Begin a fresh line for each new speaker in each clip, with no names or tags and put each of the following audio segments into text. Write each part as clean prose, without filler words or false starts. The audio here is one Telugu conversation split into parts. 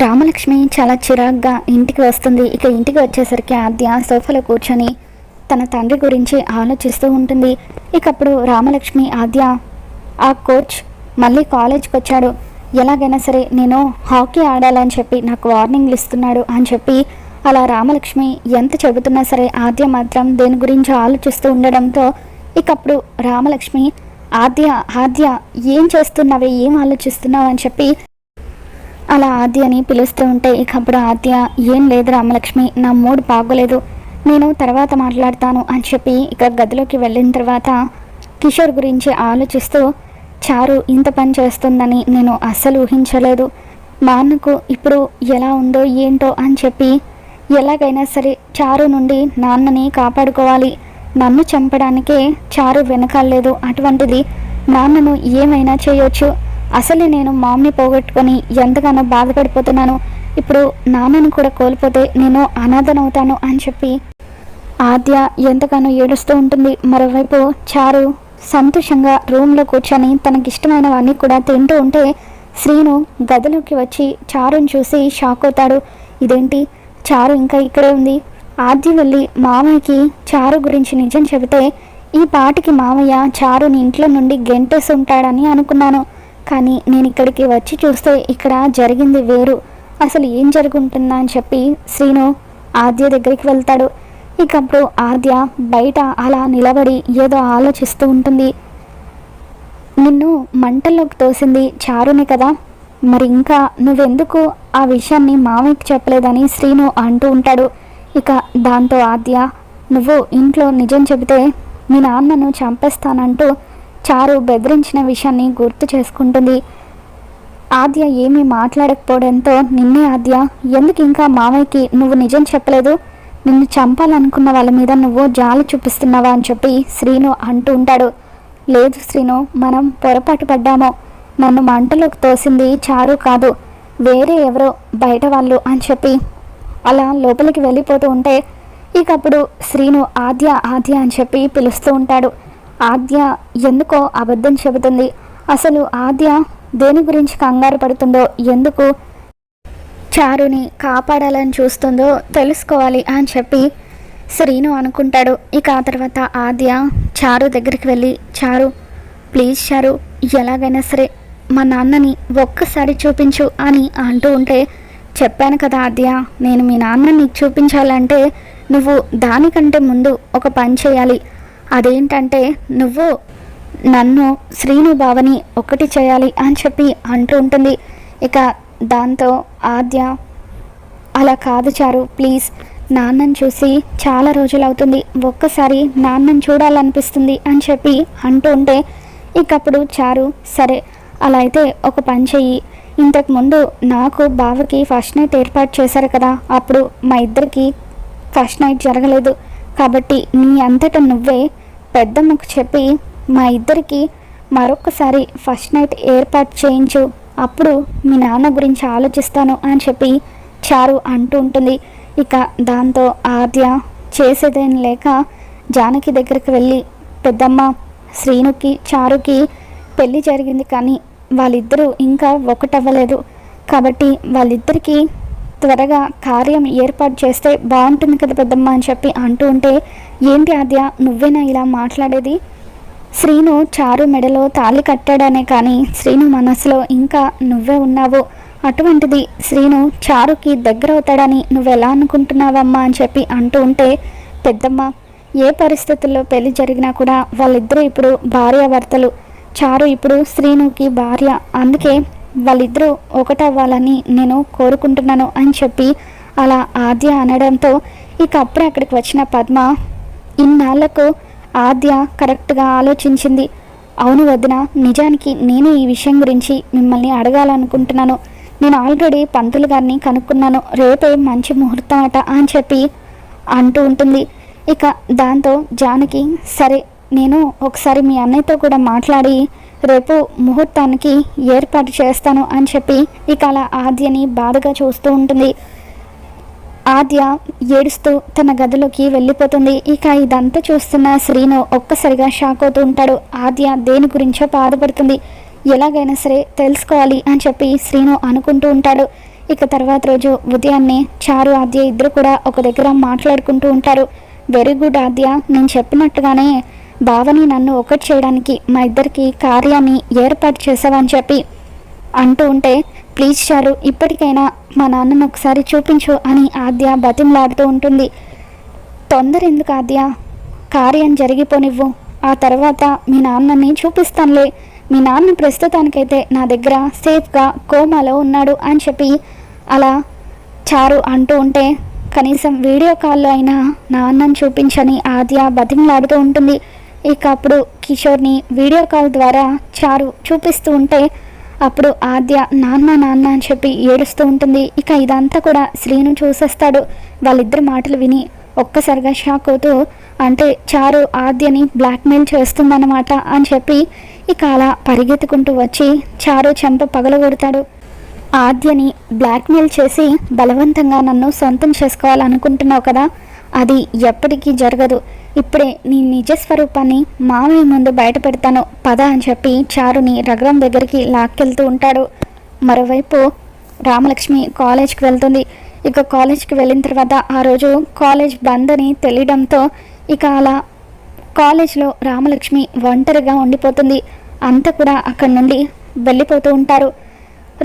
రామలక్ష్మి చాలా చిరాగ్గా ఇంటికి వస్తుంది. ఇక ఇంటికి వచ్చేసరికి ఆద్య సోఫాలో కూర్చొని తన తండ్రి గురించి ఆలోచిస్తూ ఉంటుంది. ఇక అప్పుడు రామలక్ష్మి, ఆద్య, ఆ కోచ్ మళ్ళీ కాలేజ్కి వచ్చాడు, ఎలాగైనా సరే నేను హాకీ ఆడాలని చెప్పి నాకు వార్నింగ్లు ఇస్తున్నాడు అని చెప్పి అలా రామలక్ష్మి ఎంత చెబుతున్నా సరే ఆద్య మాత్రం దేని గురించి ఆలోచిస్తూ ఉండడంతో ఇక అప్పుడు రామలక్ష్మి, ఆద్య ఆద్య ఏం చేస్తున్నావే, ఏం ఆలోచిస్తున్నావు అని చెప్పి అలా ఆద్యని పిలుస్తూ ఉంటే ఇక అప్పుడు ఆద్య, ఏం లేదు రామలక్ష్మి, నా మూడ్ బాగోలేదు, నేను తర్వాత మాట్లాడతాను అని చెప్పి ఇక గదిలోకి వెళ్ళిన తర్వాత కిషోర్ గురించి ఆలోచిస్తూ, చారు ఇంత పని చేస్తుందని నేను అస్సలు ఊహించలేదు, మా అన్నకు ఇప్పుడు ఎలా ఉందో ఏంటో అని చెప్పి ఎలాగైనా సరే చారు నుండి నాన్నని కాపాడుకోవాలి, నన్ను చంపడానికే చారు వెనకాలేదు, అటువంటిది నాన్నను ఏమైనా చేయొచ్చు, అసలే నేను మామ్ని పోగొట్టుకొని ఎంతగానో బాధపడిపోతున్నాను, ఇప్పుడు నాన్నను కూడా కోల్పోతే నేను అనాథనవుతాను అని చెప్పి ఆద్య ఎంతగానో ఏడుస్తూ ఉంటుంది. మరోవైపు చారు సంతోషంగా రూమ్లో కూర్చొని తనకిష్టమైనవన్నీ కూడా తింటూ ఉంటే శ్రీను గదిలోకి వచ్చి చారుని చూసి షాక్ అవుతాడు. ఇదేంటి, చారు ఇంకా ఇక్కడే ఉంది, ఆద్య వెళ్ళి మామయ్యకి చారు గురించి నిజం చెబితే ఈ పాటికి మామయ్య చారుని ఇంట్లో నుండి గెంటేసి ఉంటాడని అనుకున్నాను, కానీ నేను ఇక్కడికి వచ్చి చూస్తే ఇక్కడ జరిగింది వేరు, అసలు ఏం జరుగుతుందా అని చెప్పి శ్రీను ఆద్య దగ్గరికి వెళ్తాడు. ఇక అప్పుడు ఆద్య బయట అలా నిలబడి ఏదో ఆలోచిస్తూ ఉంటుంది. నిన్ను మంటల్లోకి తోసింది చారునే కదా, మరి ఇంకా నువ్వెందుకు ఆ విషయాన్ని మామయ్యకి చెప్పలేదని శ్రీను అంటూ ఉంటాడు. ఇక దాంతో ఆద్య, నువ్వు ఇంట్లో నిజం చెబితే మీ నాన్నను చంపేస్తానంటూ చారు బెదిరించిన విషయాన్ని గుర్తు చేసుకుంటుంది. ఆద్య ఏమీ మాట్లాడకపోవడంతో, నిన్నే ఆద్య, ఎందుకు ఇంకా మామయ్యకి నువ్వు నిజం చెప్పలేదు, నిన్ను చంపాలనుకున్న వాళ్ళ మీద నువ్వు జాలి చూపిస్తున్నావా అని చెప్పి శ్రీను అంటూ ఉంటాడు. లేదు శ్రీను, మనం పొరపాటు పడ్డాము, నన్ను మంటలోకి తోసింది చారు కాదు, వేరే ఎవరో బయట వాళ్ళు అని చెప్పి అలా లోపలికి వెళ్ళిపోతూ ఉంటే ఇక అప్పుడు శ్రీను ఆద్య ఆద్య అని చెప్పి పిలుస్తూ ఉంటాడు. ఆద్య ఎందుకో అబద్ధం చెబుతుంది, అసలు ఆద్య దేని గురించి కంగారు పడుతుందో, ఎందుకు చారుని కాపాడాలని చూస్తుందో తెలుసుకోవాలి అని చెప్పి శ్రీను అనుకుంటాడు. ఇక ఆ తర్వాత ఆద్య చారు దగ్గరికి వెళ్ళి, చారు ప్లీజ్ చారు, ఎలాగైనా సరే మా నాన్నని ఒక్కసారి చూపించు అని అంటూ ఉంటే, చెప్పాను కదా ఆద్య, నేను మీ నాన్నని చూపించాలంటే నువ్వు దానికంటే ముందు ఒక పని చేయాలి, అదేంటంటే నువ్వు నన్ను శ్రీను బావని ఒకటి చేయాలి అని చెప్పి అంటూ ఉంటుంది. ఇక దాంతో ఆద్య, అలా కాదు చారు, ప్లీజ్, నాన్నని చూసి చాలా రోజులు అవుతుంది, ఒక్కసారి నాన్నని చూడాలనిపిస్తుంది అని చెప్పి అంటూ ఉంటే ఇక అప్పుడు చారు, సరే అలా అయితే ఒక పని చెయ్యి, ఇంతకుముందు నాకు బావకి ఫస్ట్ నైట్ ఏర్పాటు చేశారు కదా, అప్పుడు మా ఇద్దరికి ఫస్ట్ నైట్ జరగలేదు, కాబట్టి నీ అంతటా నువ్వే పెద్దమ్మకు చెప్పి మా ఇద్దరికి మరొకసారి ఫస్ట్ నైట్ ఏర్పాటు చేయించు, అప్పుడు మీ నాన్న గురించి ఆలోచిస్తాను అని చెప్పి చారు అంటూ ఉంటుంది. ఇక దాంతో ఆద్య చేసేదేం లేక జానకి దగ్గరికి వెళ్ళి, పెద్దమ్మ, శ్రీనుకి చారుకి పెళ్ళి జరిగింది కానీ వాళ్ళిద్దరూ ఇంకా ఒకటవ్వలేదు, కాబట్టి వాళ్ళిద్దరికీ త్వరగా కార్యం ఏర్పాటు చేస్తే బాగుంటుంది కదా పెద్దమ్మ అని చెప్పి అంటూ ఉంటే, ఏంటి ఆద్య నువ్వేనా ఇలా మాట్లాడేది, శ్రీను చారు మెడలో తాళి కట్టాడనే కానీ శ్రీను మనసులో ఇంకా నువ్వే ఉన్నావు, అటువంటిది శ్రీను చారుకి దగ్గర అవుతాడని నువ్వెలా అనుకుంటున్నావమ్మా అని చెప్పి అంటూ ఉంటే, పెద్దమ్మ ఏ పరిస్థితుల్లో పెళ్లి జరిగినా కూడా వాళ్ళిద్దరూ ఇప్పుడు భార్యాభర్తలు, చారు ఇప్పుడు శ్రీనుకి భార్య, అందుకే వాళ్ళిద్దరూ ఒకటవ్వాలని నేను కోరుకుంటున్నాను అని చెప్పి అలా ఆద్య అనడంతో ఇక అప్పుడే అక్కడికి వచ్చిన పద్మ, ఇన్నాళ్లకు ఆద్య కరెక్ట్గా ఆలోచించింది, అవును వదిన, నిజానికి నేను ఈ విషయం గురించి మిమ్మల్ని అడగాలనుకుంటున్నాను, నేను ఆల్రెడీ పంతులు గారిని కనుక్కున్నాను, రేపే మంచి ముహూర్తం అట అని చెప్పి అంటూ ఉంటుంది. ఇక దాంతో జానకి, సరే నేను ఒకసారి మీ అన్నయ్యతో కూడా మాట్లాడి రేపు ముహూర్తానికి ఏర్పాటు చేస్తాను అని చెప్పి ఇక అలా ఆద్యని బాధగా చూస్తూ ఉంటుంది. ఆద్య ఏడుస్తూ తన గదిలోకి వెళ్ళిపోతుంది. ఇక ఇదంతా చూస్తున్న శ్రీను ఒక్కసారిగా షాక్ అవుతూ ఉంటాడు. ఆద్య దేని గురించో బాధపడుతుంది, ఎలాగైనా సరే తెలుసుకోవాలి అని చెప్పి శ్రీను అనుకుంటూ ఉంటాడు. ఇక తర్వాత రోజు ఉదయాన్నే చారు ఆద్య ఇద్దరు కూడా ఒక దగ్గర మాట్లాడుకుంటూ ఉంటారు. వెరీ గుడ్ ఆద్య, నేను చెప్పినట్టుగానే భావని నన్ను ఒకటి చేయడానికి మా ఇద్దరికి కార్యాన్ని ఏర్పాటు చేసావని చెప్పి అంటూ ఉంటే, ప్లీజ్ చారు ఇప్పటికైనా మా నాన్నను ఒకసారి చూపించు అని ఆద్య బతిమలాడుతూ ఉంటుంది. తొందర ఎందుకు ఆద్య, కార్యం జరిగిపోనివ్వు, ఆ తర్వాత మీ నాన్నని చూపిస్తానులే. మీ నాన్న ప్రస్తుతానికైతే నా దగ్గర సేఫ్గా కోమాలో ఉన్నాడు అని చెప్పి అలా చారు అంటూ ఉంటే, కనీసం వీడియో కాల్లో అయినా నాన్నని చూపించని ఆద్య బతిమలాడుతూ ఉంటుంది. ఇక అప్పుడు కిషోర్ని వీడియో కాల్ ద్వారా చారు చూపిస్తూ ఉంటే అప్పుడు ఆద్య నాన్న నాన్న అని చెప్పి ఏడుస్తూ ఉంటుంది. ఇక ఇదంతా కూడా శ్రీను చూసేస్తాడు. వాళ్ళిద్దరు మాటలు విని ఒక్కసారిగా షాక్ అవుతూ, అంటే చారు ఆద్యని బ్లాక్మెయిల్ చేస్తుందన్నమాట అని చెప్పి ఇక అలా పరిగెత్తుకుంటూ వచ్చి చారు చెంప పగలగొడతాడు. ఆద్యని బ్లాక్మెయిల్ చేసి బలవంతంగా నన్ను సొంతం చేసుకోవాలనుకుంటున్నావు కదా, అది ఎప్పటికీ జరగదు. ఇప్పుడే నీ నిజస్వరూపాన్ని మామయ్య ముందు బయట పెడతాను పద అని చెప్పి చారుని రఘురాం దగ్గరికి లాక్కెళ్తూ ఉంటాడు. మరోవైపు రామలక్ష్మి కాలేజ్కి వెళ్తుంది. ఇక కాలేజ్కి వెళ్ళిన తర్వాత ఆ రోజు కాలేజ్ బంద్ అని తెలియడంతో ఇక అలా కాలేజ్లో రామలక్ష్మి ఒంటరిగా ఉండిపోతుంది. అంతా కూడా అక్కడి నుండి వెళ్ళిపోతూ ఉంటారు.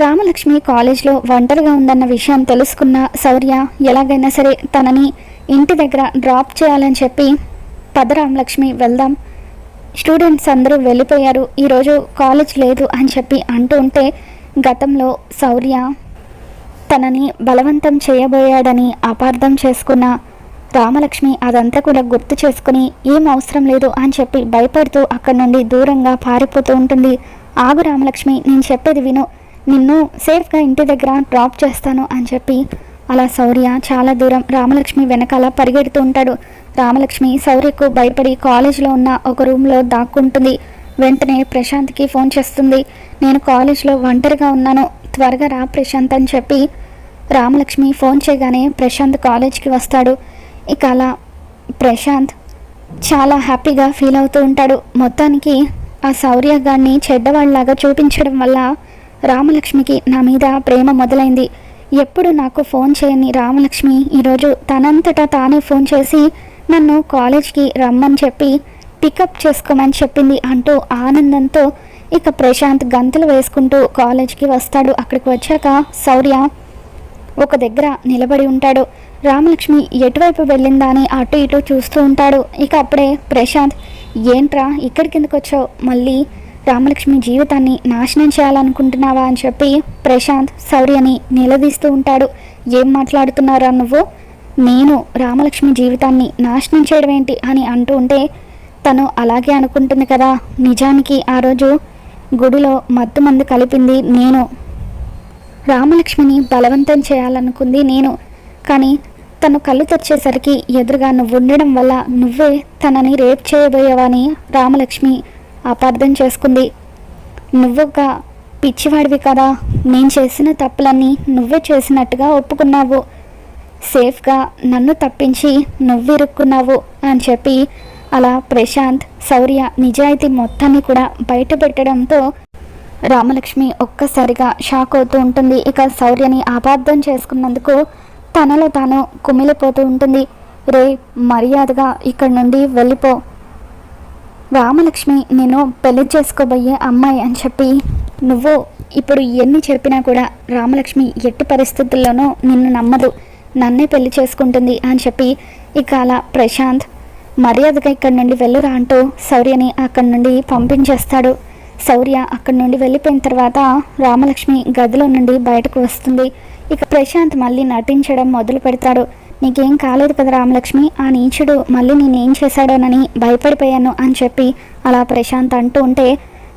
రామలక్ష్మి కాలేజ్లో ఒంటరిగా ఉందన్న విషయం తెలుసుకున్న శౌర్య ఎలాగైనా సరే తనని ఇంటి దగ్గర డ్రాప్ చేయాలని చెప్పి, పద రామలక్ష్మి వెళ్దాం, స్టూడెంట్స్ అందరూ వెళ్ళిపోయారు, ఈరోజు కాలేజ్ లేదు అని చెప్పి అంటూ ఉంటే, గతంలో శౌర్య తనని బలవంతం చేయబోయాడని అపార్థం చేసుకున్న రామలక్ష్మి అదంతా కూడా గుర్తు చేసుకుని ఏం అవసరం లేదు అని చెప్పి భయపడుతూ అక్కడి నుండి దూరంగా పారిపోతూ ఉంటుంది. ఆగు రామలక్ష్మి, నేను చెప్పేది విను, నిన్ను సేఫ్గా ఇంటి దగ్గర డ్రాప్ చేస్తాను అని చెప్పి అలా శౌర్య చాలా దూరం రామలక్ష్మి వెనకాల పరిగెడుతూ ఉంటాడు. రామలక్ష్మి శౌర్యకు భయపడి కాలేజ్లో ఉన్న ఒక రూమ్లో దాక్కుంటుంది. వెంటనే ప్రశాంత్కి ఫోన్ చేస్తుంది. నేను కాలేజ్లో ఒంటరిగా ఉన్నాను, త్వరగా రా ప్రశాంత్ అని చెప్పి రామలక్ష్మి ఫోన్ చేయగానే ప్రశాంత్ కాలేజ్కి వస్తాడు. ఇక అలా ప్రశాంత్ చాలా హ్యాపీగా ఫీల్ అవుతూ ఉంటాడు. మొత్తానికి ఆ శౌర్య గారిని చెడ్డవాళ్ళలాగా చూపించడం వల్ల రామలక్ష్మికి నా మీద ప్రేమ మొదలైంది. ఎప్పుడు నాకు ఫోన్ చేయని రామలక్ష్మి ఈరోజు తనంతటా తానే ఫోన్ చేసి నన్ను కాలేజ్కి రమ్మని చెప్పి పికప్ చేసుకోమని చెప్పింది అంటూ ఆనందంతో ఇక ప్రశాంత్ గంతులు వేసుకుంటూ కాలేజ్కి వస్తాడు. అక్కడికి వచ్చాక శౌర్య ఒక దగ్గర నిలబడి ఉంటాడు. రామలక్ష్మి ఎటువైపు వెళ్ళిందా అని అటు ఇటు చూస్తూ ఉంటాడు. ఇక అప్పుడే ప్రశాంత్, ఏంట్రా ఇక్కడికి ఎందుకు వచ్చావు, మళ్ళీ రామలక్ష్మి జీవితాన్ని నాశనం చేయాలనుకుంటున్నావా అని చెప్పి ప్రశాంత్ శౌర్యని నిలదీస్తూ ఉంటాడు. ఏం మాట్లాడుతున్నారా నువ్వు, నేను రామలక్ష్మి జీవితాన్ని నాశనం చేయడం ఏంటి అని అంటూ ఉంటే, తను అలాగే అనుకుంటుంది కదా, నిజానికి ఆ రోజు గుడిలో మత్తు మందు కలిపింది నేను, రామలక్ష్మిని బలవంతం చేయాలనుకుంది నేను, కానీ తను కళ్ళు తెరిచేసరికి ఎదురుగా నువ్వు ఉండడం వల్ల నువ్వే తనని రేప్ చేయబోయేవని రామలక్ష్మి అపార్థం చేసుకుంది. నువ్వొక పిచ్చివాడివి కదా, నేను చేసిన తప్పులన్నీ నువ్వే చేసినట్టుగా ఒప్పుకున్నావు, సేఫ్గా నన్ను తప్పించి నువ్విరుక్కున్నావు అని చెప్పి అలా ప్రశాంత్ శౌర్య నిజాయితీ మొత్తాన్ని కూడా బయట పెట్టడంతో రామలక్ష్మి ఒక్కసారిగా షాక్ అవుతూ ఉంటుంది. ఇక శౌర్యని అపార్థం చేసుకున్నందుకు తనలో తాను కుమిలిపోతూ ఉంటుంది. రే, మర్యాదగా ఇక్కడి నుండి వెళ్ళిపో, రామలక్ష్మి నేను పెళ్లి చేసుకోబోయే అమ్మాయి అని చెప్పి నువ్వు ఇప్పుడు ఎన్ని చెప్పినా కూడా రామలక్ష్మి ఎట్టి పరిస్థితుల్లోనూ నిన్ను నమ్మదు, నన్నే పెళ్లి చేసుకుంటుంది అని చెప్పి ఇక అలా ప్రశాంత్ మర్యాదగా ఇక్కడి నుండి వెళ్ళురా అంటూ శౌర్యని అక్కడి నుండి పంపించేస్తాడు. శౌర్య అక్కడి నుండి వెళ్ళిపోయిన తర్వాత రామలక్ష్మి గదిలో నుండి బయటకు వస్తుంది. ఇక ప్రశాంత్ మళ్ళీ నటించడం మొదలు పెడతాడు. నీకేం కాలేదు కదా రామలక్ష్మి, ఆ నీచుడు మళ్ళీ నేనేం చేశాడోనని భయపడిపోయాను అని చెప్పి అలా ప్రశాంత్ అంటూ ఉంటే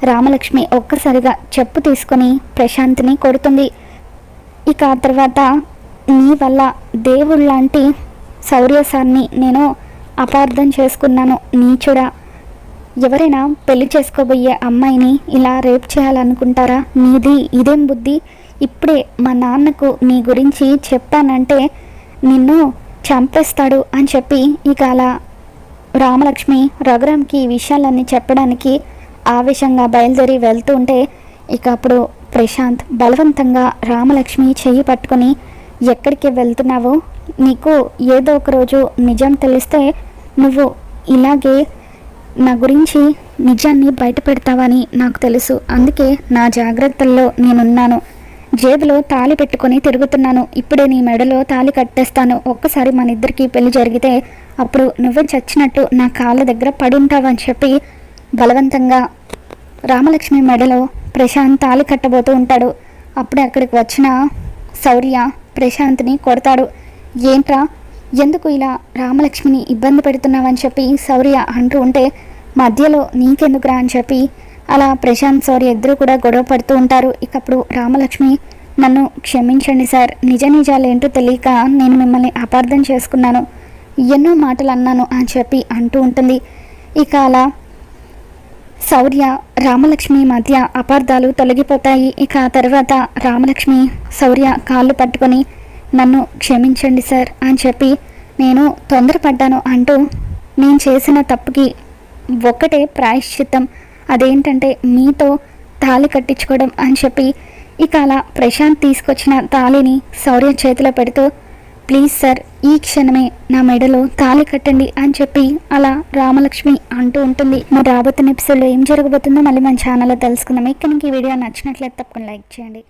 రామలక్ష్మి ఒక్కసారిగా చెప్పు తీసుకొని ప్రశాంత్ని కొడుతుంది. ఇక ఆ తర్వాత నీ వల్ల దేవుళ్ళలాంటి శౌర్య సార్ని నేను అపార్థం చేసుకున్నాను, నీచుడా, ఎవరైనా పెళ్లి చేసుకోబోయే అమ్మాయిని ఇలా రేప్ చేయాలనుకుంటారా, నీది ఇదేం బుద్ధి, ఇప్పుడే మా నాన్నకు నీ గురించి చెప్పానంటే నిన్ను చంపేస్తాడు అని చెప్పి ఇక అలా రామలక్ష్మి రఘురామ్కి ఈ విషయాలన్నీ చెప్పడానికి ఆవేశంగా బయలుదేరి వెళ్తూ ఉంటే ఇక అప్పుడు ప్రశాంత్ బలవంతంగా రామలక్ష్మి చెయ్యి పట్టుకొని ఎక్కడికి వెళ్తున్నావో, నీకు ఏదో ఒక రోజు నిజం తెలిస్తే నువ్వు ఇలాగే నా గురించి నిజాన్ని బయట పెడతావని నాకు తెలుసు. అందుకే నా జాగ్రత్తల్లో నేనున్నాను. జేబులో తాళి పెట్టుకొని తిరుగుతున్నాను. ఇప్పుడే నీ మెడలో తాళి కట్టేస్తాను. ఒక్కసారి మన ఇద్దరికి పెళ్లి జరిగితే అప్పుడు నువ్వే చచ్చినట్టు నా కాళ్ళ దగ్గర పడుంటావని చెప్పి బలవంతంగా రామలక్ష్మి మెడలో ప్రశాంత్ తాళి కట్టబోతూ ఉంటాడు. అప్పుడే అక్కడికి వచ్చిన శౌర్య ప్రశాంత్ని కొడతాడు. ఏంట్రా, ఎందుకు ఇలా రామలక్ష్మిని ఇబ్బంది పెడుతున్నావని చెప్పి శౌర్య అంటూ ఉంటే, మధ్యలో నీకెందుకురా అని చెప్పి అలా ప్రశాంత్ శౌర్య ఇద్దరు కూడా గొడవ పడుతూ ఉంటారు. ఇకప్పుడు రామలక్ష్మి, నన్ను క్షమించండి సార్, నిజాలేంటో తెలియక నేను మిమ్మల్ని అపార్థం చేసుకున్నాను, ఎన్నో మాటలు అన్నాను అని చెప్పి అంటూ ఉంటుంది. ఇక అలా శౌర్య రామలక్ష్మి మధ్య అపార్థాలు తొలగిపోతాయి. ఇక ఆ తర్వాత రామలక్ష్మి శౌర్య కాళ్ళు పట్టుకొని, నన్ను క్షమించండి సార్ అని చెప్పి, నేను తొందరపడ్డాను అంటూ, నేను చేసిన తప్పుకి ఒక్కటే ప్రాయశ్చిత్తం, అదేంటంటే మీతో తాళి కట్టించుకోవడం అని చెప్పి ఇక అలా ప్రశాంత్ తీసుకొచ్చిన తాళిని శౌర్య చేతిలో పెడుతూ, ప్లీజ్ సార్, ఈ క్షణమే నా మెడలో తాళి కట్టండి అని చెప్పి అలా రామలక్ష్మి అంటూ ఉంటుంది. మరి రాబోతున్న ఎపిసోడ్లో ఏం జరగబోతుందో మళ్ళీ మన ఛానల్లో తెలుసుకుందాం. ఇక్కడ ఈ వీడియో నచ్చినట్లయితే తప్పకుండా లైక్ చేయండి.